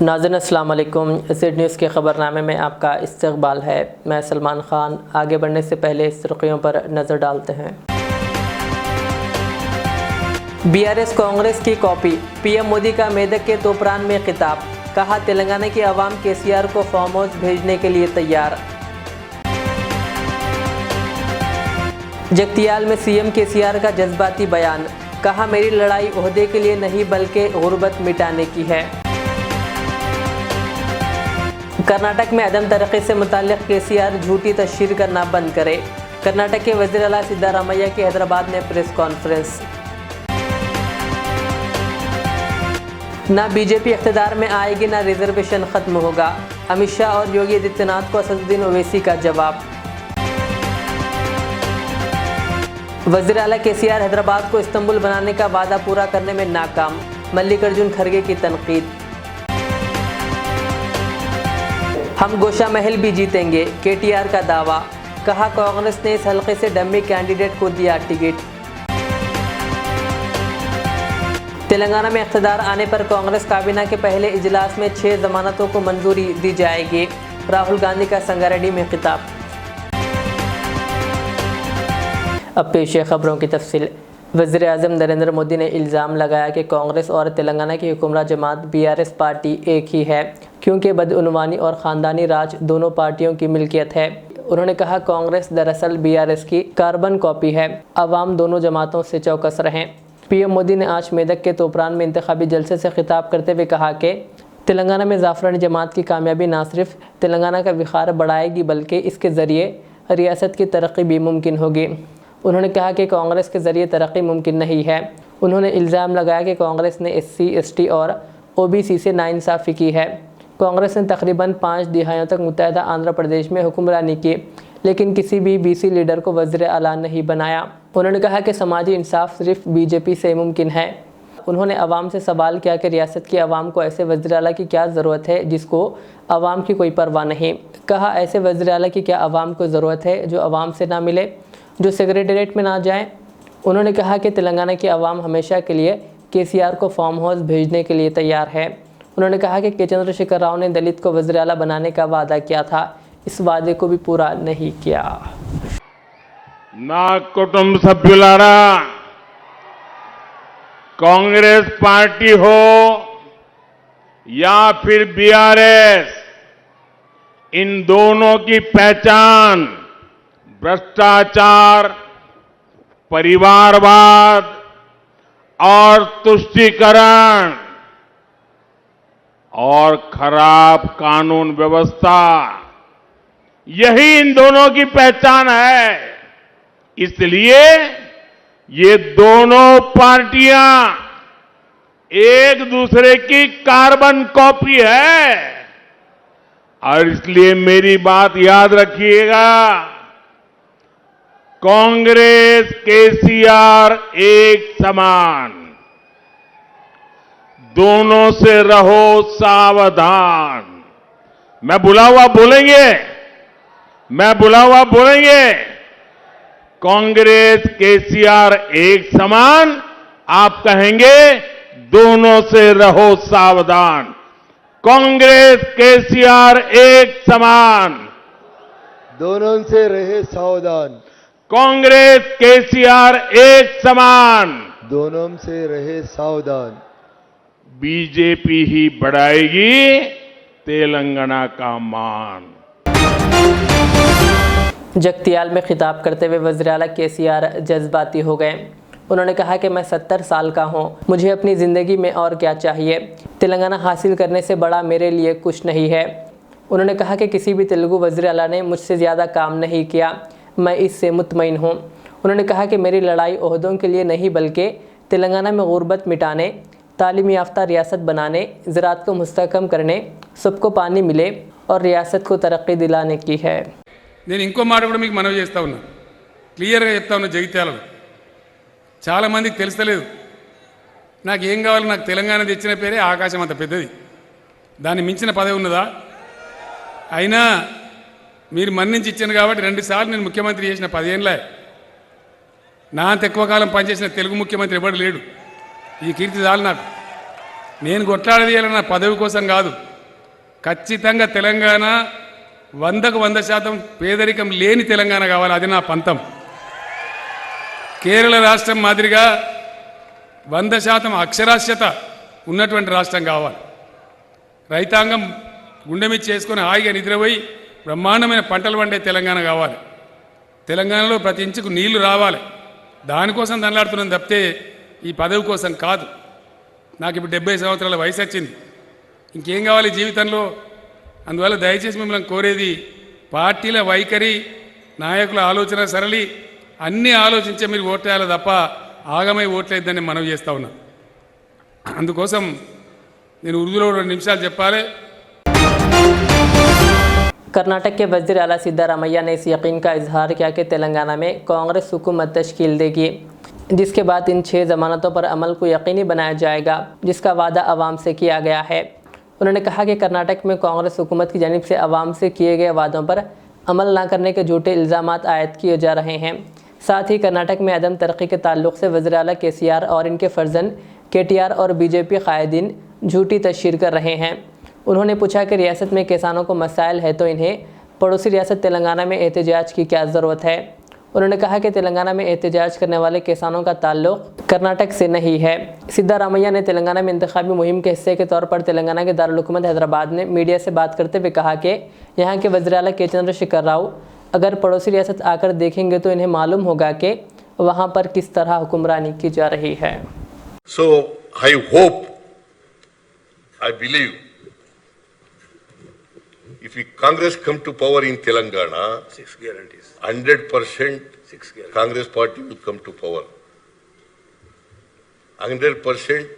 नाज़रीन अस्सलाम वालेकुम। ज़ेड न्यूज़ के ख़बरनामे में आपका इस्तक़बाल है। मैं सलमान ख़ान। आगे बढ़ने से पहले सुर्ख़ियों पर नज़र डालते हैं। बीआरएस कांग्रेस की कॉपी। पीएम मोदी का मेदक के तोपरान में खिताब। कहा तेलंगाना की आवाम केसीआर को फार्म हाउस भेजने के लिए तैयार। जगतियाल में सीएम केसीआर का जज्बाती बयान। कहा मेरी लड़ाई ओहदे के लिए नहीं बल्कि गुर्बत मिटाने की है। कर्नाटक में अदम तरक्की से मुताल्लिक़ केसीआर झूठी तशहीर करना बंद करे। कर्नाटक के वज़ीर आला सिद्धारामैया की हैदराबाद में प्रेस कॉन्फ्रेंस। ना बीजेपी इक़्तिदार में आएगी ना रिजर्वेशन ख़त्म होगा। अमित शाह और योगी आदित्यनाथ को असदुद्दीन ओवैसी का जवाब। वज़ीर आला केसीआर हैदराबाद को इस्तांबुल बनाने का वादा पूरा करने में नाकाम। मल्लिकार्जुन खड़गे की तनकीद। हम गोशा महल भी जीतेंगे, केटीआर का दावा। कहा कांग्रेस ने इस हल्के से डम्मी कैंडिडेट को दिया टिकट। तेलंगाना में इक़्तिदार आने पर कांग्रेस काबीना के पहले इजलास में 6 जमानतों को मंजूरी दी जाएगी। राहुल गांधी का संगारेड्डी में खिताब। अब पेश है खबरों की तफसील। वज़ीर आज़म नरेंद्र मोदी ने इल्ज़ाम लगाया कि कांग्रेस और तेलंगाना की हुक्मरान जमात बीआरएस पार्टी एक ही है, क्योंकि बदउनवानी और ख़ानदानी राज दोनों पार्टियों की मिल्कियत है। उन्होंने कहा कांग्रेस दरअसल बीआरएस की कार्बन कॉपी है। अवाम दोनों जमातों से चौकस रहें। पीएम मोदी ने आज मेदक के तोपरान में इंतखाबी जलसे से खिताब करते हुए कहा कि तेलंगाना में ज़ाफ़रानी जमात की कामयाबी न सिर्फ तेलंगाना का विखार बढ़ाएगी बल्कि इसके ज़रिए रियासत की तरक्की भी मुमकिन होगी। उन्होंने कहा कि कांग्रेस के ज़रिए तरक्की मुमकिन नहीं है। उन्होंने इल्ज़ाम लगाया कि कांग्रेस ने SC, ST और OBC से नाइंसाफ़ी की है। कांग्रेस ने तकरीबन 5 दिहाइयों तक मुत्तहदा आंध्र प्रदेश में हुक्मरानी की, लेकिन किसी भी BC लीडर को वज़ीर आला नहीं बनाया। उन्होंने कहा कि समाजी इंसाफ सिर्फ बीजेपी से मुमकिन है। उन्होंने अवाम से सवाल किया कि रियासत की आवाम को ऐसे वज़ीर आला की क्या ज़रूरत है जिसको आवाम की कोई परवाह नहीं। कहा ऐसे वज़ीर आला की क्या आवाम को ज़रूरत है जो आवाम से ना मिले, जो सेक्रेटेरिएट में ना जाएं। उन्होंने कहा कि तेलंगाना की आवाम हमेशा के लिए केसीआर को फार्म हाउस भेजने के लिए तैयार है। उन्होंने कहा कि चंद्रशेखर राव ने दलित को वज़ीर आला बनाने का वादा किया था, इस वादे को भी पूरा नहीं किया। ना कुटुंब सभ्युलारा, कांग्रेस पार्टी हो या फिर बीआरएस, इन दोनों की पहचान भ्रष्टाचार, परिवारवाद और तुष्टीकरण और खराब कानून व्यवस्था, यही इन दोनों की पहचान है। इसलिए ये दोनों पार्टियां एक दूसरे की कार्बन कॉपी है और इसलिए मेरी बात याद रखिएगा, कांग्रेस केसीआर एक समान, दोनों से रहो सावधान। मैं बुला हुआ बोलेंगे, कांग्रेस केसीआर एक समान, आप कहेंगे दोनों से रहो सावधान। कांग्रेस केसीआर एक समान, दोनों से रहे सावधान। कांग्रेस केसीआर एक समान, दोनों से रहे सावधान। बीजेपी ही बढ़ाएगी तेलंगाना का मान। जगतियाल में खिताब करते हुए वज़ीर आला केसीआर जज्बाती हो गए। उन्होंने कहा कि मैं 70 साल का हूँ, मुझे अपनी ज़िंदगी में और क्या चाहिए। तेलंगाना हासिल करने से बड़ा मेरे लिए कुछ नहीं है। उन्होंने कहा कि किसी भी तेलुगु वज़ीर आला ने मुझसे ज़्यादा काम नहीं किया, मैं इससे मुतमईन हूँ। उन्होंने कहा कि मेरी लड़ाई ओहदों के लिए नहीं बल्कि तेलंगाना में गुर्बत मिटाने, तालीम याफ्ता रियासत बनाने, ज़राअत को मुस्तहकम करने, सबको पानी मिले और रियासत को तरक्की दिलाने की है। నేను ఇంకో మాట కూడా మీకు మనవి చేస్తా ఉన్నా, క్లియర్గా చెప్తా ఉన్నా. జగిత్యాలలో చాలామందికి తెలుస్తలేదు. నాకు ఏం కావాలి, నాకు తెలంగాణ తెచ్చిన పేరే ఆకాశం అంత పెద్దది, దాన్ని మించిన పదవి ఉన్నదా? అయినా మీరు మన్నించి ఇచ్చాను కాబట్టి 2 సార్లు నేను ముఖ్యమంత్రి చేసిన 10 ఏళ్ళే. నా అంత ఎక్కువ కాలం పనిచేసిన తెలుగు ముఖ్యమంత్రి ఎవడు లేడు. ఈ కీర్తి చాలు నాకు. నేను కొట్లాడేది నా పదవి కోసం కాదు, ఖచ్చితంగా తెలంగాణ 100% పేదరికం లేని తెలంగాణ కావాలి. అది నా పంతం. కేరళ రాష్ట్రం మాదిరిగా 100% అక్షరాస్యత ఉన్నటువంటి రాష్ట్రం కావాలి. రైతాంగం గుండె మీద చేసుకొని హాయిగా నిద్రపోయి బ్రహ్మాండమైన పంటలు పండే తెలంగాణ కావాలి. తెలంగాణలో ప్రతి ఇంచుకు నీళ్లు రావాలి. దానికోసం దండలాడుతున్నాం తప్పితే ఈ పదవి కోసం కాదు. నాకు ఇప్పుడు 70 సంవత్సరాల వయసు వచ్చింది. ఇంకేం కావాలి జీవితంలో? అందువల్ల దయచేసి మిమ్మల్ని కోరేది, పార్టీల వైఖరి, నాయకుల ఆలోచన సరళి అన్నీ ఆలోచించే మీరు ఓట్లేయాలి తప్ప ఆగమై ఓట్లేద్దని మనవి చేస్తూ ఉన్నా. అందుకోసం నేను ఉర్దూలో 2 నిమిషాలు చెప్పాలి. कर्नाटक के वज़ीर आला सिद्धारमैया ने इस यकीन का इजहार किया कि तेलंगाना में कांग्रेस हुकूमत तश्कील देगी, जिसके बाद इन 6 ज़मानतों पर अमल को यकीनी बनाया जाएगा, जिसका वादा आवाम से किया गया है। उन्होंने कहा कि कर्नाटक में कांग्रेस हुकूमत की जानिब से आवाम से किए गए वादों पर अमल न करने के झूठे इल्ज़ामात आयद किए जा रहे हैं। साथ ही कर्नाटक में अदम तरक्की के ताल्लुक़ से वज़ीर आला KCR और इनके फर्जन KTR और BJP कायदीन झूठी तशहीर कर रहे हैं। उन्होंने पूछा कि रियासत में किसानों को मसाइल है तो इन्हें पड़ोसी रियासत तेलंगाना में एहतजाज की क्या ज़रूरत है। उन्होंने कहा कि तेलंगाना में एहतजाज करने वाले किसानों का ताल्लुक़ कर्नाटक से नहीं है। सिद्धारमैया ने तेलंगाना में इंतखाबी मुहिम के हिस्से के तौर पर तेलंगाना के दारुल हुकूमत हैदराबाद में मीडिया से बात करते हुए कहा कि यहाँ के वज़ीर आला के चंद्रशेखर राव अगर पड़ोसी रियासत आकर देखेंगे तो इन्हें मालूम होगा कि वहाँ पर किस तरह हुक्मरानी की जा रही है। So I hope, I believe, if Congress come to power in Telangana, 6 guarantees. 100% 6 guarantees. Congress party will come to power. 100%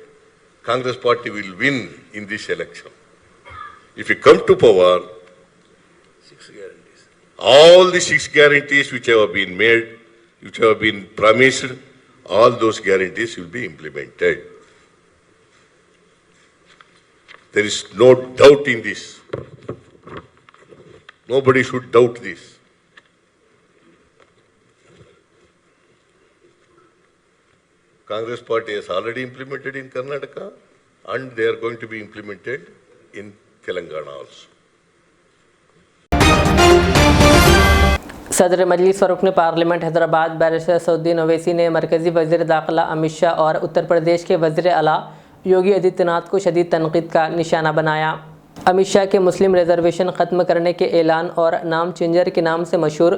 Congress party will win in this election. If you come to power, 6 guarantees. all the 6 guarantees which have been made, which have been promised, all those guarantees will be implemented. There is no doubt in this. Nobody should doubt this. Congress party has already implemented in Karnataka and they are going to be implemented in Telangana also. सदर मजलिस व रुकन parliament Hyderabad barrister Asaduddin Owaisi ने मरकज़ी वज़ीर दाखिला अमित शाह और उत्तर प्रदेश के वज़ीर आला योगी आदित्यनाथ को शदीद तनक़ीद का निशाना बनाया। अमित शाह के मुस्लिम रिजर्वेशन ख़त्म करने के ऐलान और नाम चेंजर के नाम से मशहूर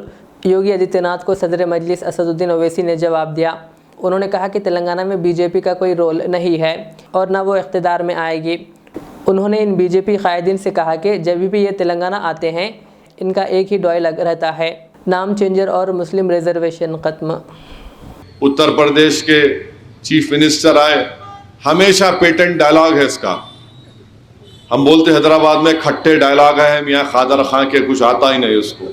योगी आदित्यनाथ को सदर मजलिस असदुद्दीन ओवैसी ने जवाब दिया। उन्होंने कहा कि तेलंगाना में BJP का कोई रोल नहीं है और न वो इख्तिदार में आएगी। उन्होंने इन BJP कायदीन से कहा कि जब भी ये तेलंगाना आते हैं इनका एक ही डायलॉग रहता है, नाम चेंजर और मुस्लिम रिजर्वेशन ख़त्म। उत्तर प्रदेश के चीफ मिनिस्टर आए, हमेशा पेटेंट डायलॉग है इसका। हम बोलते हैदराबाद में खट्टे डायलॉग है, मियाँ खादर खां के कुछ आता ही नहीं उसको,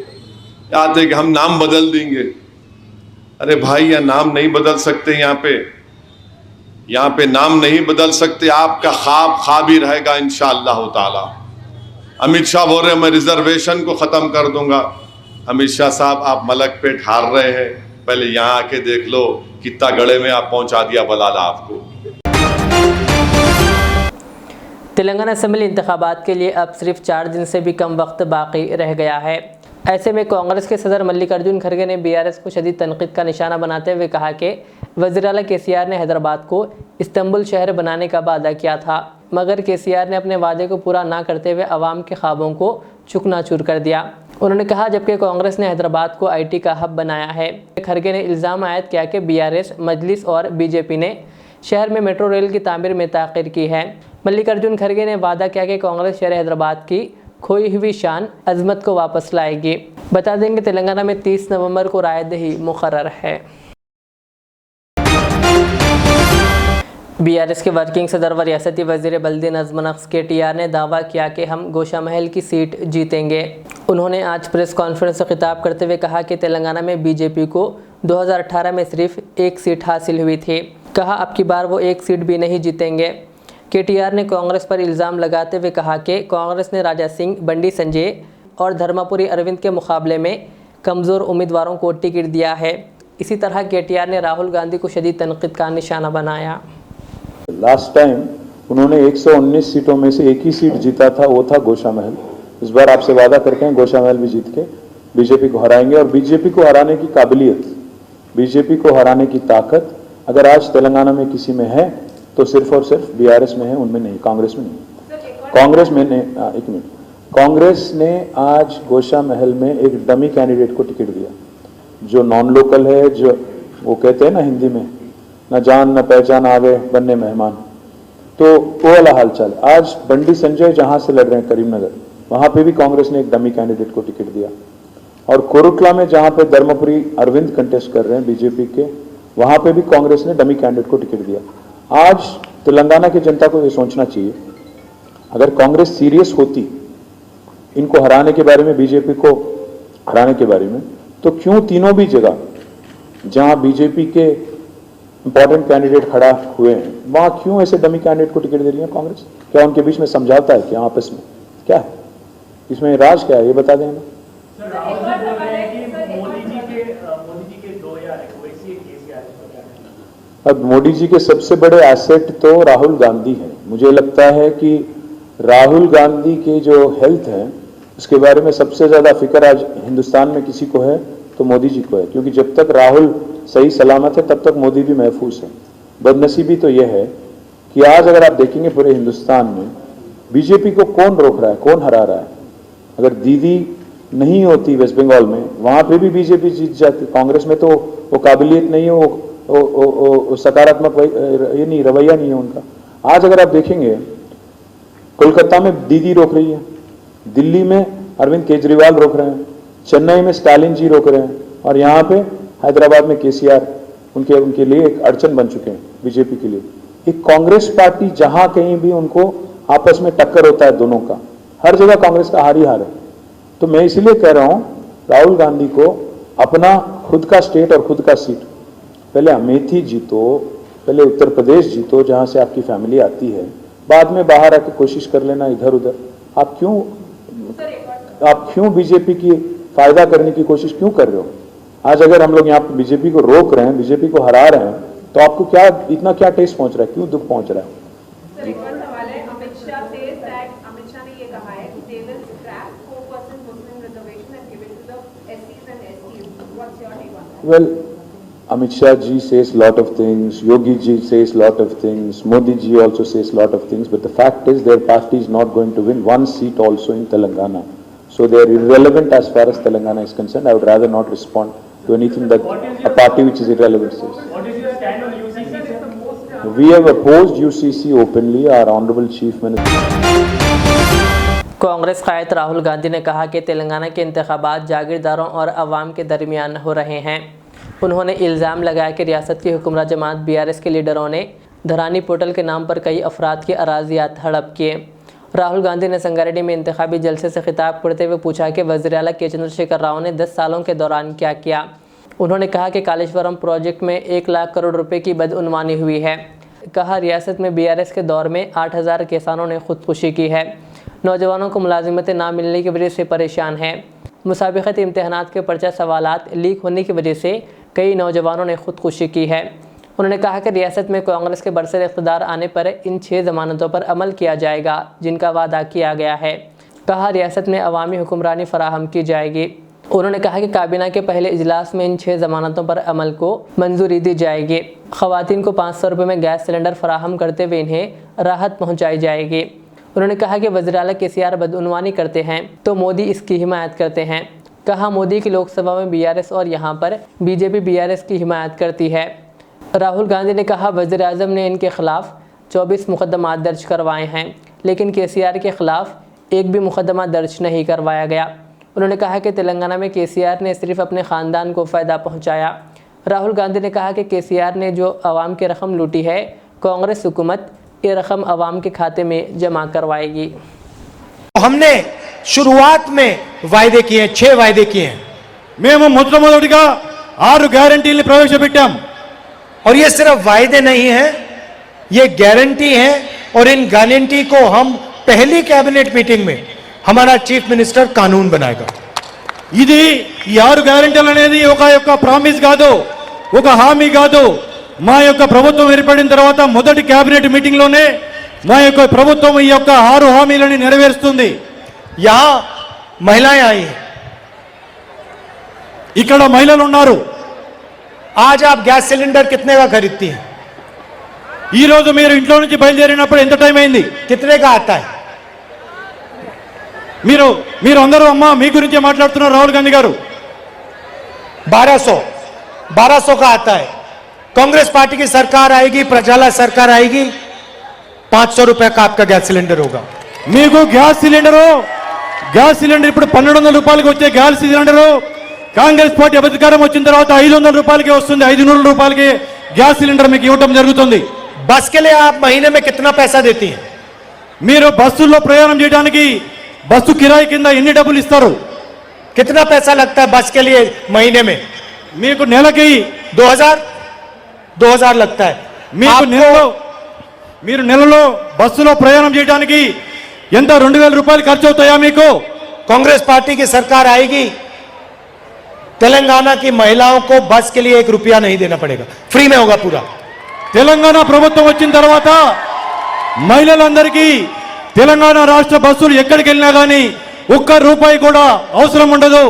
आते कि हम नाम बदल देंगे। अरे भाई यह नाम नहीं बदल सकते, यहाँ पे नाम नहीं बदल सकते। आपका ख्वाब ही रहेगा इंशाअल्लाह ताला। अमित शाह बोल रहे मैं रिजर्वेशन को ख़त्म कर दूंगा। अमित शाह साहब आप मलक पेट हार रहे हैं, पहले यहाँ आके देख लो कितना गड़े में आप पहुंचा दिया बलाला आपको। तेलंगाना असेंबली इंतखाबात के लिए अब सिर्फ 4 दिन से भी कम वक्त बाकी रह गया है। ऐसे में कांग्रेस के सदर मल्लिकार्जुन खड़गे ने BRS को शदीद तनकीद का निशाना बनाते हुए कहा कि वज़ीर आला KCR ने हैदराबाद को इस्तांबुल शहर बनाने का वादा किया था, मगर KCR ने अपने वादे को पूरा ना करते हुए आवाम के ख्वाबों को चुकनाचूर कर दिया। उन्होंने कहा जबकि कांग्रेस ने हैदराबाद को IT का हब बनाया है। खड़गे ने इल्ज़ाम आयद किया कि BRS, मजलिस और BJP ने शहर में मेट्रो रेल की तामीर में ताख़ीर की है। मल्लिकार्जुन खड़गे ने वादा किया कि कांग्रेस शहर हैदराबाद की खोई हुई शान अजमत को वापस लाएगी। बता देंगे तेलंगाना में 30 नवंबर को रायदही मुकर्रर है। BRS के वर्किंग सदर व रियासती वज़ीर बल्दी नज़्म नक्श KTR ने दावा किया कि हम गोशा महल की सीट जीतेंगे। उन्होंने आज प्रेस कॉन्फ्रेंस से खिताब करते हुए कहा कि तेलंगाना में BJP को 2018 में सिर्फ 1 सीट हासिल हुई थी। कहा अब की बार वो 1 सीट भी नहीं जीतेंगे। KTR ने कांग्रेस पर इल्ज़ाम लगाते हुए कहा कि कांग्रेस ने राजा सिंह, बंडी संजय और धर्मापुरी अरविंद के मुकाबले में कमज़ोर उम्मीदवारों को टिकट दिया है। इसी तरह KTR ने राहुल गांधी को शदीद तनकीद का निशाना बनाया। Last time उन्होंने 119 सीटों में से एक ही सीट जीता था, वो था गोशा महल। इस बार आपसे वादा करते हैं गोशा महल भी जीत के बीजेपी को हराएंगे। और बीजेपी को हराने की काबिलियत, बीजेपी को हराने की ताकत अगर आज तेलंगाना में किसी में है तो सिर्फ और सिर्फ बीआरएस में है, उनमें नहीं, कांग्रेस में नहीं। कांग्रेस में ने एक मिनट, कांग्रेस ने आज गोशा महल में एक डमी कैंडिडेट को टिकट दिया जो नॉन लोकल है, जो वो कहते हैं ना हिंदी में, न जान न पहचान आवे बनने मेहमान, तो वो वाला हालचाल। आज बंडी संजय जहां से लड़ रहे हैं करीमनगर, वहां पे भी कांग्रेस ने एक डमी कैंडिडेट को टिकट दिया। और कोरुटला में जहां पे धर्मपुरी अरविंद कंटेस्ट कर रहे हैं बीजेपी के, वहां पे भी कांग्रेस ने डमी कैंडिडेट को टिकट दिया। आज तेलंगाना की जनता को ये सोचना चाहिए, अगर कांग्रेस सीरियस होती इनको हराने के बारे में, बीजेपी को हराने के बारे में, तो क्यों तीनों भी जगह जहां बीजेपी के इंपॉर्टेंट कैंडिडेट खड़ा हुए हैं वहां क्यों ऐसे डमी कैंडिडेट को टिकट दे रही है कांग्रेस? क्या उनके बीच में समझौता है? क्या आपस में क्या है? इसमें राज क्या है ये बता दें हमें। अब मोदी जी के सबसे बड़े एसेट तो राहुल गांधी है। मुझे लगता है कि राहुल गांधी के जो हेल्थ है उसके बारे में सबसे ज्यादा फिक्र आज हिंदुस्तान में किसी को है तो मोदी जी को है, क्योंकि जब तक राहुल सही सलामत है तब तक मोदी भी महफूज है। बदनसीबी तो यह है कि आज अगर आप देखेंगे पूरे हिंदुस्तान में बीजेपी को कौन रोक रहा है, कौन हरा रहा है। अगर दीदी नहीं होती वेस्ट बंगाल में, वहां पे भी बीजेपी जीत जाती। कांग्रेस में तो वो काबिलियत नहीं है, वो सकारात्मक ये नहीं, रवैया नहीं है उनका। आज अगर आप देखेंगे कोलकाता में दीदी रोक रही है, दिल्ली में अरविंद केजरीवाल रोक रहे हैं, चेन्नई में स्टालिन जी रोक रहे हैं, और यहाँ पे हैदराबाद में केसीआर उनके लिए एक अड़चन बन चुके हैं बीजेपी के लिए। एक कांग्रेस पार्टी जहां कहीं भी उनको आपस में टक्कर होता है दोनों का, हर जगह कांग्रेस का हार ही हार है। तो मैं इसलिए कह रहा हूं राहुल गांधी को अपना खुद का स्टेट और खुद का सीट, पहले अमेठी जीतो, पहले उत्तर प्रदेश जीतो जहां से आपकी फैमिली आती है, बाद में बाहर आके कोशिश कर लेना इधर उधर। आप क्यों बीजेपी की फायदा करने की कोशिश क्यों कर रहे हो? आज अगर हम लोग यहाँ पे बीजेपी को रोक रहे हैं, बीजेपी को हरा रहे हैं, तो आपको क्या इतना क्या टेस्ट पहुंच रहा है, क्यों दुख पहुंच रहा है? एक और सवाल है, अमित शाह ने ये कहा है कि they will scrap 4% Muslim reservation and give it to the SCs and STs. What's your take on that? Well, Amit Shah ji says lot of things, Yogi ji says lot of things, Modi ji also says lot of things, but the fact is their party is not going to win one seat also in Telangana. So they are irrelevant as far as Telangana is concerned. I would rather not respond to anything that a party which is irrelevant says. What is your stand on UCC? We have opposed UCC openly. Our Honorable Chief Minister. Congress कायद राहुल गांधी ने कहा कि तेलंगाना के इंतखाबात जागीरदारों और अवाम के दरमियान हो रहे हैं। उन्होंने इल्ज़ाम लगाया कि रियासत की हुक्मरान जमात बीआरएस के लीडरों ने धरानी पोर्टल के नाम पर कई अफराद की अराजियात हड़प किए। राहुल गांधी ने संगारेड्डी में इंतखाबी जलसे से खिताब करते हुए पूछा कि वज़ीर आला के चंद्रशेखर राव ने 10 सालों के दौरान क्या किया। उन्होंने कहा कि कालेश्वरम प्रोजेक्ट में 1 लाख करोड़ रुपए की बदउनवानी हुई है। कहा रियासत में बीआरएस के दौर में 8000 किसानों ने खुदकुशी की है। नौजवानों को मुलाजिमतें ना मिलने की वजह से परेशान हैं। मुसाबिक़ती इम्तहानात के पर्चा सवालात लीक होने की वजह से कई नौजवानों ने खुदकुशी की है। उन्होंने कहा कि रियासत में कांग्रेस के बरसर इक़्तिदार आने पर इन 6 ज़मानतों पर अमल किया जाएगा जिनका वादा किया गया है। कहा रियासत में अवामी हुक्मरानी फराहम की जाएगी। उन्होंने कहा कि काबीना के पहले इजलास में इन 6 ज़मानतों पर अमल को मंजूरी दी जाएगी। ख़वातीन को 500 रुपये में गैस सिलेंडर फराहम करते हुए इन्हें राहत पहुँचाई जाएगी। उन्होंने कहा कि वज़ीर आला केसीआर बदउनवानी करते हैं तो मोदी इसकी हिमायत करते हैं। कहा मोदी की लोकसभा में बीआरएस और यहाँ पर बीजेपी बीआरएस की हिमायत करती है। राहुल गांधी ने कहा वज़ीर आज़म ने इनके खिलाफ 24 मुकदमा दर्ज करवाए हैं, लेकिन केसीआर के खिलाफ एक भी मुकदमा दर्ज नहीं करवाया गया। उन्होंने कहा कि तेलंगाना में केसीआर ने सिर्फ अपने ख़ानदान को फ़ायदा पहुँचाया। राहुल गांधी ने कहा कि केसीआर ने जो आवाम की रकम लूटी है, कांग्रेस हुकूमत ये रकम आवाम के खाते में जमा करवाएगी। हमने शुरुआत में वायदे किए, 6 वायदे किए हैं। మేము మొట్టమొదటిగా 6 గ్యారెంటీల్ని ప్రవేశపెట్టాం। और ये सिर्फ वायदे नहीं है, ये गारंटी है। और इन गारंटी को हम पहली कैबिनेट मीटिंग में हमारा चीफ मिनिस्टर कानून बनाएगा। ఇది ఈ 6 గ్యారెంటీలు అనేది ఒక ప్రామిస్ కాదు, ఒక హామీ కాదు। మా యొక్క ప్రభుత్వం ఏర్పడిన తర్వాత మొదటి కేబినెట్ మీటింగ్ లోనే మా యొక్క ప్రభుత్వం ఈ యొక్క 6 హామీలను నెరవేరుస్తుంది. यहाँ महिलाएं आई हैं, ఇక్కడ మహిళలు ఉన్నారు. आज आप गैस सिलेंडर कितने का खरीदती हैं? ఈ రోజు మీరు ఇంట్లో నుంచి బయలుదేరినప్పుడు ఎంత టైం అయింది? कितने का आता है? మీరు అందరూ అమ్మా మీ గురించే మాట్లాడుతున్నారు రాహుల్ గాంధీ గారు. 1200 का आता है. कांग्रेस पार्टी की सरकार आएगी, प्रजाला सरकार आएगी, 500 रुपए का आपका गैस सिलेंडर होगा. మీకు గ్యాస్ సిలిండర్ ఇప్పుడు 1200 రూపాయలకి వచ్చే గ్యాస్ సిలిండర్ కాంగ్రెస్ పార్టీ అధికారం వచ్చిన తర్వాత 500 రూపాయలకి వస్తుంది. 500 రూపాయలకి గ్యాస్ సిలిండర్ మీకు ఇవ్వడం జరుగుతుంది. बस के लिए आप महीने में कितना पैसा देती हैं? మీరు బస్సుల్లో ప్రయాణం చేయడానికి బస్సు కిరాయి కింద ఎన్ని డబ్బులు ఇస్తారు? कितना पैसा लगता है बस के लिए महीने में? మీకు నెలకి 2000 लगता है. మీకు మీరు నెలలో బస్సులో ప్రయాణం చేయడానికి ఎంత 2000 రూపాయలు ఖర్చు అవుతాయా మీకు? कांग्रेस पार्टी की सरकार आएगी, तेलंगाना की महिलाओं को बस के लिए 1 रुपया नहीं देना पड़ेगा, फ्री में होगा पूरा. తెలంగాణ ప్రభుత్వం వచ్చిన తర్వాత మహిళలందరికీ తెలంగాణ రాష్ట్ర బస్సులు ఎక్కడికి వెళ్ళినా కానీ 1 రూపాయి కూడా అవసరం ఉండదు.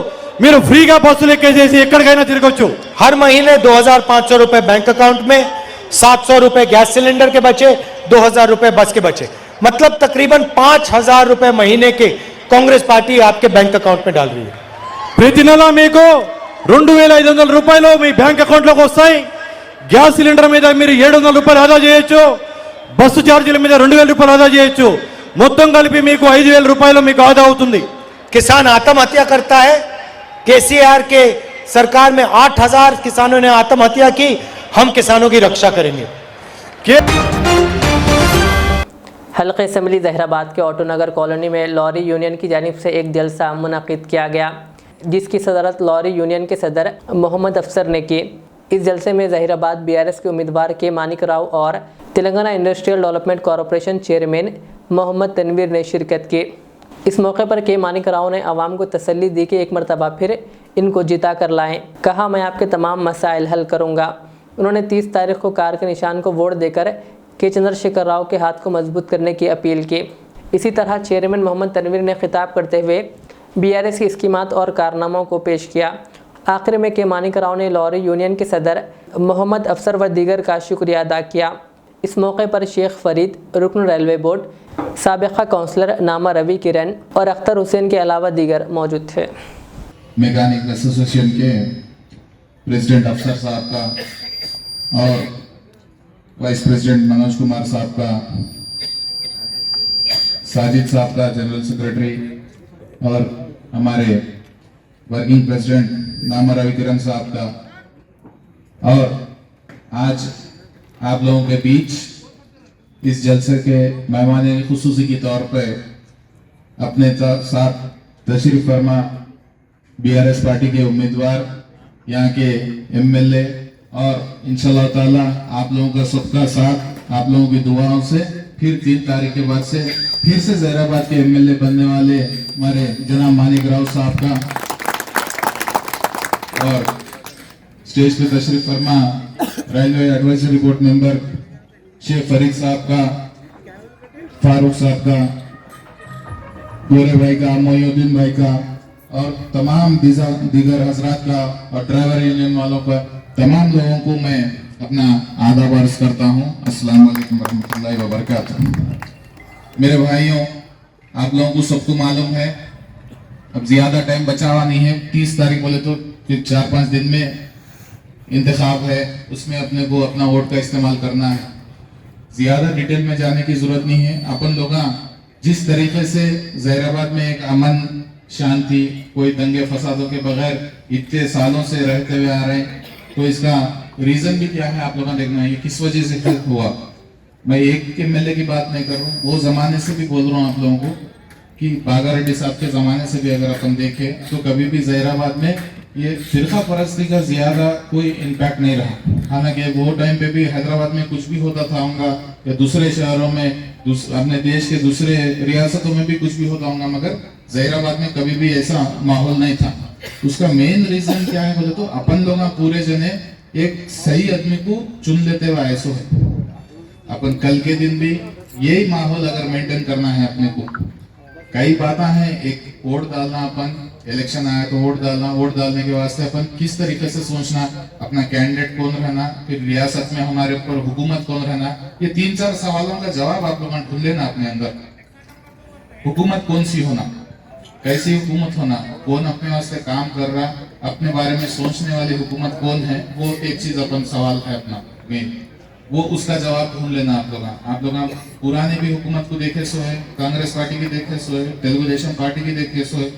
మీరు ఫ్రీగా బస్సులు ఎక్కేసేసి ఎక్కడికైనా తిరగొచ్చు. हर महीने 2500 रुपए बैंक अकाउंट में, 700 रुपए गैस सिलेंडर के बचे, 2000 रुपए बस के बचे, मतलब तकरीबन 5000 रुपए महीने के कांग्रेस पार्टी आपके बैंक अकाउंट में डाल रही है. ప్రతి నెల మీకు 2500 రూపాయలు మీ బ్యాంక్ అకౌంట్లోకి వస్తాయి. గ్యాస్ సిలిండర్ మీద మీరు 700 రూపాయలు ఆదా చేయొచ్చు. బస్సు ఛార్జీల మీద 2000 రూపాయలు ఆదా చేయొచ్చు. మొత్తం కలిపి మీకు 5000 రూపాయలు మీకు ఆదా అవుతుంది. किसान आत्महत्या करता है. केसीआर के सरकार में 8000 किसानों ने आत्महत्या की. हम किसानों की रक्षा करेंगे. हल्के असम्बली जहराबाद के ऑटो नगर कॉलोनी में लॉरी यूनियन की जानिब से एक जलसा मुनक़िद किया गया, जिसकी सदरत लॉरी यूनियन के सदर मोहम्मद अफसर ने की. इस जलसे में जहीराबाद बीआरएस के उम्मीदवार के मानिक राव और Telangana industrial development corporation chairman Mohammed Tanveer ने शिरकत की. इस मौके पर के मानिक राव ने आवाम को तसल्ली दी कि एक मरतबा फिर इनको जिता कर लाएं. कहा, मैं आपके तमाम मसाइल हल करूँगा. उन्होंने 30 तारीख को कार के निशान को वोट देकर के चंद्रशेखर राव के हाथ को मजबूत करने की अपील की. इसी तरह चेयरमैन मोहम्मद तनवीर ने खिताब करते हुए बीआरएस की स्कीमात और कारनामों को पेश किया. आखिर में के मानिक राव ने लॉरी यूनियन के सदर मोहम्मद अफसर व दीगर का शुक्रिया अदा किया. इस मौके पर शेख फरीद, रुकन रेलवे बोर्ड, साबिका काउंसलर नामा रवि किरण और अख्तर हुसैन के अलावा दीगर मौजूद थे. मैकेनिक एसोसिएशन के प्रेसिडेंट अफसर साहब का और वाइस प्रेसिडेंट मनोज कुमार साहब का, साजिद साहब का जनरल सेक्रेटरी और हमारे वर्किंग प्रेसिडेंट नामा रवि किरण साहब का, और आज आप लोगों के बीच इस जलसे के मेहमान खुसूसी के तौर पे अपने साथ तशरीफ फरमा बीआरएस पार्टी के उम्मीदवार, यहाँ के एमएलए और इंशाल्लाह ताला आप लोगों का सबका साथ, आप लोगों की दुआओं से फिर 3 तारीख के बाद से फिर से जहीराबाद के एमएलए बनने वाले हमारे जनाब मानिक राव साहब का, और स्टेज पे तशरीफ फरमा railway advisory board member Sheikh Farid Sahab का, फारूक साहब का, गोरे भाई का, मोयुद्दीन भाई का और तमाम दीगर हजरात का और ड्राइवर यूनियन वालों का, तमाम लोगों को मैं अपना आदाब अर्ज करता हूँ. अस्सलाम वालेकुम रहमतुल्लाहि व बरकातहू. मेरे भाइयों, आप लोगों को सबको मालूम है अब ज्यादा टाइम बचा हुआ नहीं है. 30 तारीख बोले तो फिर 4-5 दिन में इंतखाब है, उसमें अपने को अपना वोट का इस्तेमाल करना है. ज्यादा डिटेल में जाने की जरूरत नहीं है. अपन लोग जिस तरीके से जहीराबाद में एक अमन शांति, कोई दंगे फसादों के बगैर इतने सालों से रहते हुए आ रहे हैं, तो इसका रीजन भी क्या है आप लोगों ने देखना है, किस वजह से हुआ. मैं एक एमएलए की बात नहीं कर रहा हूँ, वो जमाने से भी बोल रहा हूँ आप लोगों को कि बागा रेड्डी साहब के जमाने से भी अगर अपन देखें तो कभी भी जहीराबाद में ये फिरका परस्ती का ज्यादा कोई इम्पैक्ट नहीं रहा. हालांकि वो टाइम पे भी हैदराबाद में कुछ भी होता था होगा, या दूसरे शहरों में, अपने देश के दूसरे रियासतों में भी कुछ भी होता होगा, मगर जहीराबाद में कभी भी ऐसा माहौल नहीं था. उसका मेन रीजन क्या है बोले तो अपन लोग पूरे जने एक सही आदमी को चुन लेते हुए ऐसा है. अपन कल के दिन भी यही माहौल अगर मेंटेन करना है अपने को, कई बातें हैं, एक वोट डालना, अपन इलेक्शन आया तो वोट डालना, वोट डालने के वास्ते अपन किस तरीके से सोचना, अपना कैंडिडेट कौन रहना, फिर रियासत में हमारे ऊपर हुकूमत कौन रहना, ये 3-4 सवालों का जवाब आप लोग ढूंढ लेना अपने अंदर। हुकूमत कौन सी होना, कैसी हुकूमत होना, कौन अपने वास्ते काम कर रहा, अपने बारे में सोचने वाली हुकूमत कौन है, वो एक चीज अपन सवाल है अपना मेन, वो उसका जवाब ढूंढ लेना आप लोग पुराने भी हुकूमत को देखे सो है, कांग्रेस पार्टी की देखे सो है, तेलुगु देशम पार्टी की देखे सो है,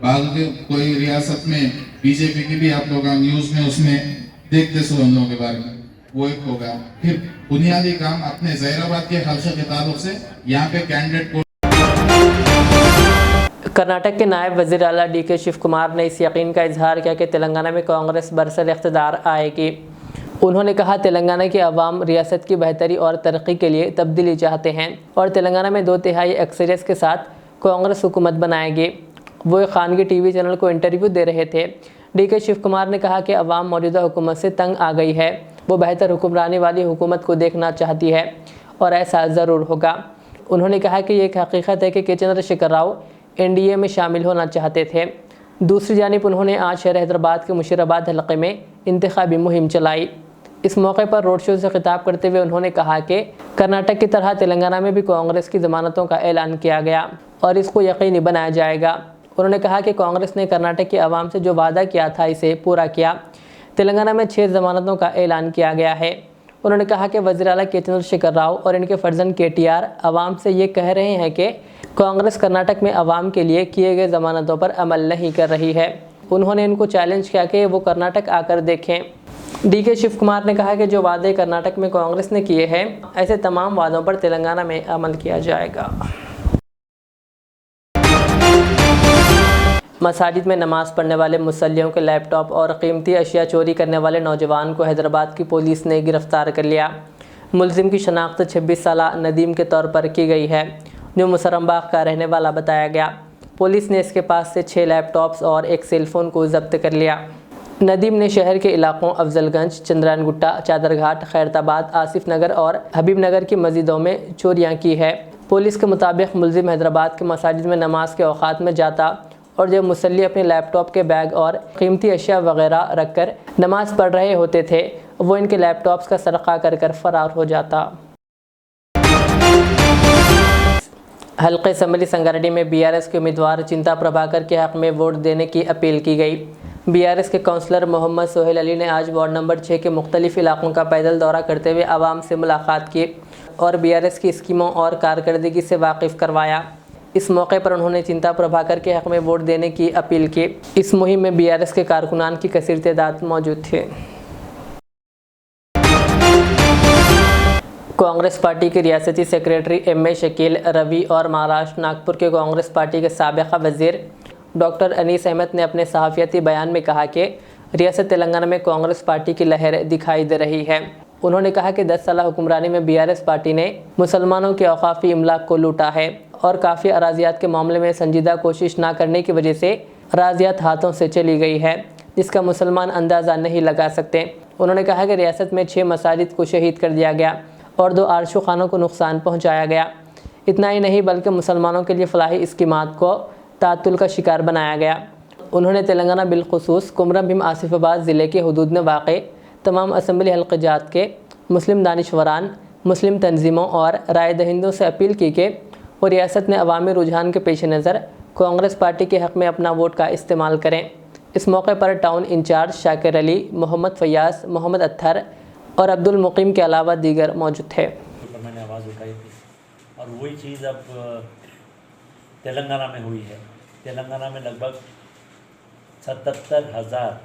बाद के कोई रियासत में बीजेपी की भी आप लोग न्यूज में उसमें देखते सो उन लोगों के बारे में, वो एक होगा। फिर बुनियादी काम अपने जहीराबाद के हल्के के ताल्लुक से यहाँ पे कैंडिडेट को। कर्नाटक के नायब वज़ीर आला DK शिव कुमार ने इस यकीन का इजहार किया कि तेलंगाना में कांग्रेस बरसर इख्तिदार आएगी। उन्होंने कहा, तेलंगाना की आवाम रियासत की बेहतरी और तरक्की के लिए तब्दीली चाहते हैं और तेलंगाना में 2/3 अक्सरियत के साथ कांग्रेस हुकूमत बनाएगी। वो एक खानगी TV चैनल को इंटरव्यू दे रहे थे। DK शिव कुमार ने कहा कि अवाम मौजूदा हुकूमत से तंग आ गई है, वो बेहतर हुक्मरानी वाली हुकूमत को देखना चाहती है और ऐसा ज़रूर होगा। उन्होंने कहा कि ये एक हकीकत है कि चंद्रशेखर राव NDA में शामिल होना चाहते थे। दूसरी जानिब उन्होंने आज शहर हैदराबाद के मुशीराबाद हलक़े में इंतखाबी मुहिम चलाई। इस मौके पर रोड शो से खिताब करते हुए उन्होंने कहा कि कर्नाटक की तरह तेलंगाना में भी कांग्रेस की ज़मानतों का ऐलान किया गया और इसको यकीनी बनाया जाएगा। उन्होंने कहा कि कांग्रेस ने कर्नाटक की आवाम से जो वादा किया था इसे पूरा किया। तेलंगाना में 6 ज़मानतों का ऐलान किया गया है। उन्होंने कहा कि वज़ीर आला के चंद्रशेखर राव और इनके फर्जंद KTR आवाम से ये कह रहे हैं कि कांग्रेस कर्नाटक में आवाम के लिए किए गए ज़मानतों पर अमल नहीं कर रही है। उन्होंने इनको चैलेंज किया कि वो कर्नाटक आकर देखें। DK शिव कुमार ने कहा कि जो वादे कर्नाटक में कांग्रेस ने किए हैं, ऐसे तमाम वादों पर तेलंगाना में अमल किया जाएगा। मसाजिद में नमाज़ पढ़ने वाले मुसल्लियों के लैपटॉप और कीमती अशिया चोरी करने वाले नौजवान को हैदराबाद की पुलिस ने गिरफ्तार कर लिया। मुलजिम की शनाख्त 26 साला नदीम के तौर पर की गई है, जो मुसरम्बाग का रहने वाला बताया गया। पुलिस ने इसके पास से 6 लैपटॉप्स और एक सेलफोन को जब्त कर लिया। नदीम ने शहर के इलाकों अफजलगंज, चंद्रायन गुट्टा, चादरघाट, खैरताबाद, आसिफ नगर और हबीब नगर की मस्जिदों में चोरियां की है। पुलिस के मुताबिक मुलजिम हैदराबाद के मसाजिद में नमाज के औकात में जाता और जब मुसल्ली अपने लैपटॉप के बैग और कीमती अशिया वगैरह रखकर नमाज पढ़ रहे होते थे, वो इनके लैपटॉप्स का सरका कर फरार हो जाता। हल्के असम्बली संगारेड्डी में BRS के उम्मीदवार चिंता प्रभाकर के हक़ में वोट देने की अपील की गई। BRS के काउंसलर मोहम्मद सोहेल अली ने आज वार्ड नंबर 6 के मुख्तलिफ इलाकों का पैदल दौरा करते हुए आवाम से मुलाकात की और BRS की स्कीमों और कारकर्दगी से वाकिफ़ करवाया। इस मौके पर उन्होंने चिंता प्रभाकर के हक़ में वोट देने की अपील की। इस मुहिम में BRS के कारकुनान की कसीर तादाद मौजूद थे। कांग्रेस पार्टी के रियासती सेक्रेटरी MA शकील रवि और महाराष्ट्र नागपुर के कांग्रेस पार्टी के साबिक़ा वज़ीर डॉक्टर अनीस अहमद ने अपने सहाफ़ियती बयान में कहा कि रियासत तेलंगाना में कांग्रेस पार्टी की लहर दिखाई दे रही है। उन्होंने कहा कि 10 साल हुक्मरानी में BRS पार्टी ने मुसलमानों के औकाफ़ी इमलाक को लूटा है और काफ़ी अराजियात के मामले में संजीदा कोशिश ना करने की वजह से अराजियात हाथों से चली गई है, जिसका मुसलमान अंदाज़ा नहीं लगा सकते। उन्होंने कहा कि रियासत में 6 मसाजिद को शहीद कर दिया गया और 2 आरशू खानों को नुकसान पहुँचाया गया। इतना ही नहीं बल्कि मुसलमानों के लिए फलाही स्कीमात को तातुल का शिकार बनाया गया। उन्होंने तेलंगाना बिलखुसूस कुमरम भीम आसिफाबाद ज़िले के हदूद में वाक़ तमाम असम्बली हल्क़े जात के मुस्लिम दानिशवरान, मुस्लिम तंजीमों और राय दहिंदों से अपील की कि वो रियासत में अवामी रुझान के पेश नज़र कांग्रेस पार्टी के हक़ में अपना वोट का इस्तेमाल करें। इस मौके पर टाउन इंचार्ज शाकिर अली, मोहम्मद फयाज़, मोहम्मद अत्थर और अब्दुल मुकीम के अलावा दीगर मौजूद थे। मैंने आवाज़ उठाई थी और वही चीज़ अब तेलंगाना में हुई है। तेलंगाना में लगभग 77,000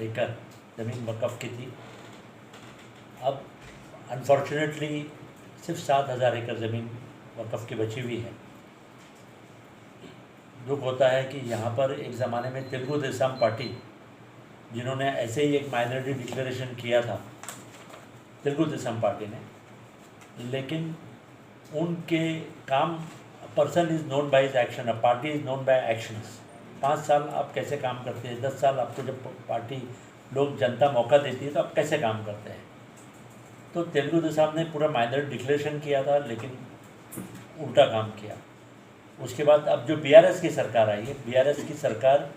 एकड़ ज़मीन वक़फ़ की थी। अब अनफॉर्चुनेटली सिर्फ 7,000 एकड़ ज़मीन वक़फ़ की बची हुई है। दुख होता है कि यहाँ पर एक ज़माने में तेलुगु देशम पार्टी, जिन्होंने ऐसे ही एक माइनॉरिटी डिक्लेरेशन किया था तेलुगु देशम पार्टी ने, लेकिन उनके काम person is known by his action, a party is known by actions. 5 साल आप कैसे काम करते हैं, 10 साल आपको जब पार्टी लोग जनता मौका देती है तो आप कैसे काम करते हैं। तो तेलुगु देशम ने पूरा माइनॉरिटी डिक्लेरेशन किया था, लेकिन उल्टा काम किया। उसके बाद अब जो बीआरएस की सरकार आई है, बीआरएस की सरकार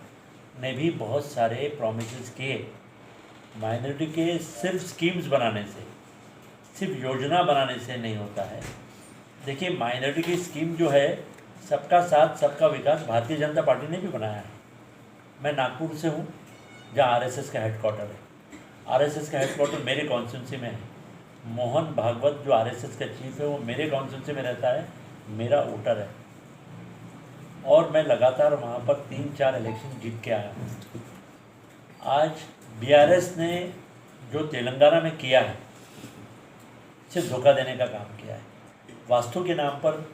ने भी बहुत सारे प्रॉमिसेस किए। माइनॉरिटी के सिर्फ स्कीम्स बनाने से, सिर्फ योजना बनाने से नहीं होता है। देखिए, माइनॉरिटी की स्कीम जो है, सबका साथ सबका विकास, भारतीय जनता पार्टी ने भी बनाया है। मैं नागपुर से हूँ, जहाँ आरएसएस का हेडक्वार्टर है। आरएसएस का हेडक्वार्टर मेरे कॉन्स्टिट्यूंसी में है। मोहन भागवत जो आरएसएस का चीफ है, वो मेरे कॉन्स्टिट्यूंसी में रहता है, मेरा वोटर है, और मैं लगातार वहाँ पर 3-4 इलेक्शन जीत के आया हूँ। आज बीआरएस ने जो तेलंगाना में किया है, सिर्फ धोखा देने का काम किया है। वास्तु के नाम पर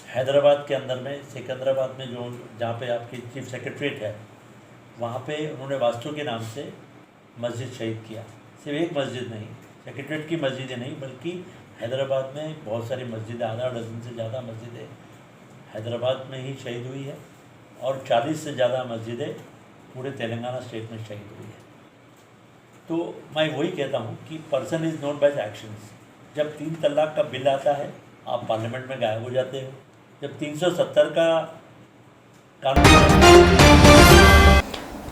हैदराबाद के अंदर में, सिकंदराबाद में, जो जहाँ पे आपकी चीफ सेक्रेटरीट है, वहाँ पे उन्होंने वास्तु के नाम से मस्जिद शहीद किया। सिर्फ एक मस्जिद नहीं, सेक्रेटरीट की मस्जिदें नहीं, बल्कि हैदराबाद में बहुत सारी मस्जिदें, आधा डजन से ज़्यादा मस्जिदें हैदराबाद में ही शहीद हुई है, और 40 से ज़्यादा मस्जिदें पूरे तेलंगाना स्टेट में शहीद हुई है। तो मैं वही कहता हूँ कि person is known by actions. जब 3 तलाक का बिल आता है, आप पार्लियामेंट में गायब हो जाते हो। जब 370 का कानून।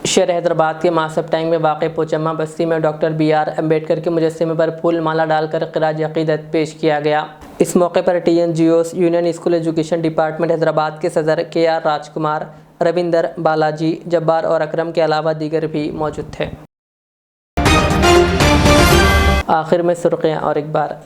शहर हैदराबाद के मासब टैंक में वाक़ पोचम्मा बस्ती में डॉक्टर BR अम्बेडकर के मुजस्समे पर फूल माला डालकर ख़िराज अक़ीदत पेश किया गया। इस मौके पर TNGOs union school education department Hyderabad के सदर KR राजकुमार, रविंदर, बालाजी, जब्बार और अकरम के अलावा दीगर भी मौजूद थे। आखिर में सुर्खियाँ और एक बार।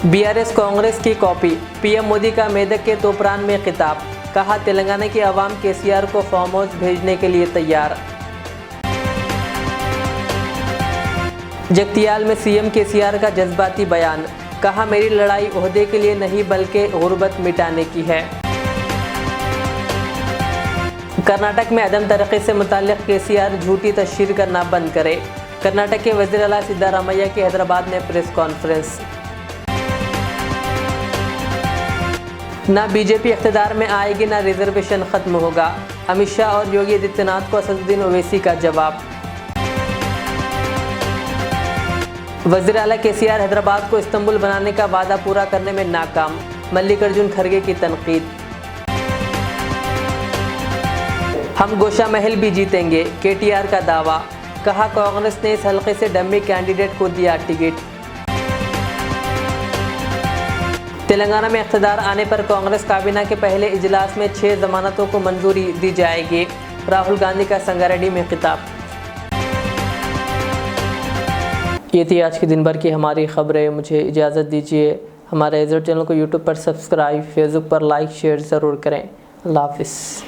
BRS कांग्रेस की कॉपी, PM मोदी का मेदक के तोपरान में खिताब, कहा तेलंगाना की आवाम KCR को फार्म हाउस भेजने के लिए तैयार। जगतियाल में CM KCR का जज्बाती बयान, कहा मेरी लड़ाई ओहदे के लिए नहीं बल्कि गुर्बत मिटाने की है। कर्नाटक में अदम तरक्की से मुताल्लिक़ KCR झूठी तशहीर करना बंद करे। कर्नाटक के वज़ीर आला सिद्धारामैया की हैदराबाद में प्रेस कॉन्फ्रेंस। ना बीजेपी इख्तिदार में आएगी ना रिजर्वेशन ख़त्म होगा, अमित शाह और योगी आदित्यनाथ को असदुद्दीन ओवैसी का जवाब। वज़ीर आला KCR हैदराबाद को इस्तांबुल बनाने का वादा पूरा करने में नाकाम, मल्लिकार्जुन खड़गे की तनकीद। हम गोशा महल भी जीतेंगे, KTR का दावा, कहा कांग्रेस ने इस हल्के से डम्मी कैंडिडेट को दिया टिकट। तेलंगाना में इख्तिदार आने पर कांग्रेस काबीना के पहले इजलास में 6 जमानतों को मंजूरी दी जाएगी, राहुल गांधी का संगारेड्डी में खिताब। ये थी आज के दिन भर की हमारी खबरें। मुझे इजाज़त दीजिए। हमारे इज़्ज़त चैनल को यूट्यूब पर सब्सक्राइब, फेसबुक पर लाइक शेयर ज़रूर करें। अल्लाह हाफ़िज़।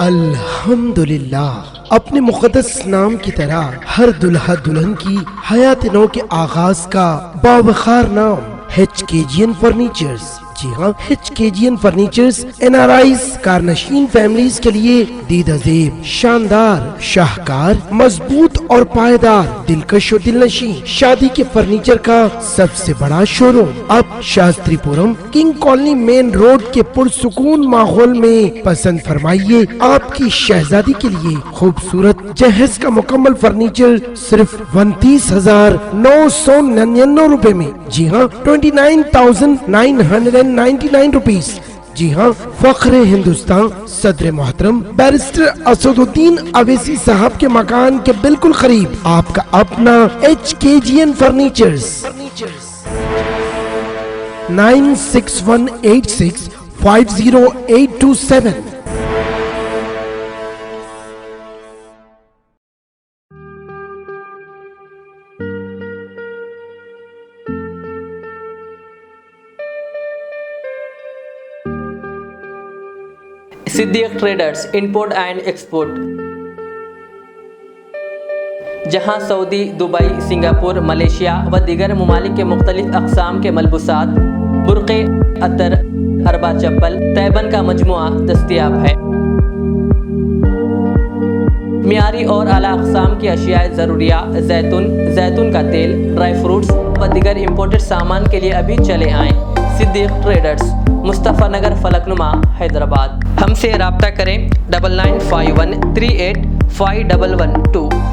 अल्हम्दुलिल्लाह, अपने मुक़द्दस नाम की तरह हर दुल्हा दुल्हन की हयात नौ के आगाज का बावखार नाम HKGN फर्नीचर्स। जी हाँ, HKGN फर्नीचर्स NRIs कारनशीन फैमिलीज के लिए दीदाजेब, शानदार, शाहकार, मजबूत और पायदार, दिलकश और दिलनशी शादी के फर्नीचर का सबसे बड़ा शोरूम अब Shastripuram king colony main road के पुरसुकून माहौल में। पसंद फरमाइए आपकी शहजादी के लिए खूबसूरत जहेज का मुकम्मल फर्नीचर सिर्फ 29,999 रुपए में। जी हाँ, 29,999 रुपीज। जी हाँ, फख्र हिंदुस्तान सदर मोहतरम बैरिस्टर असदुद्दीन अवैसी साहब के मकान के बिल्कुल करीब आपका अपना HKGN furnitures. 9618650827। Siddiq traders import and export, जहां सऊदी, दुबई, सिंगापुर, मलेशिया व दीगर ममालिक के मुख्तलिफ अक़साम के मलबूसात, बुर्क़े, अतर, हरबा चप्पल, तैबन का मजमुआ दस्तयाब है। मियारी और आला अक़साम की अशियाए ज़रूरिया, जैतून का तेल, ड्राई फ्रूट्स व दीगर इम्पोर्टेड सामान के लिए अभी चले आएँ। सिद्दीक ट्रेडर्स, मुस्तफ़ा नगर, फलकनुमा, हैदराबाद। हमसे रब्ता करें 9951385112।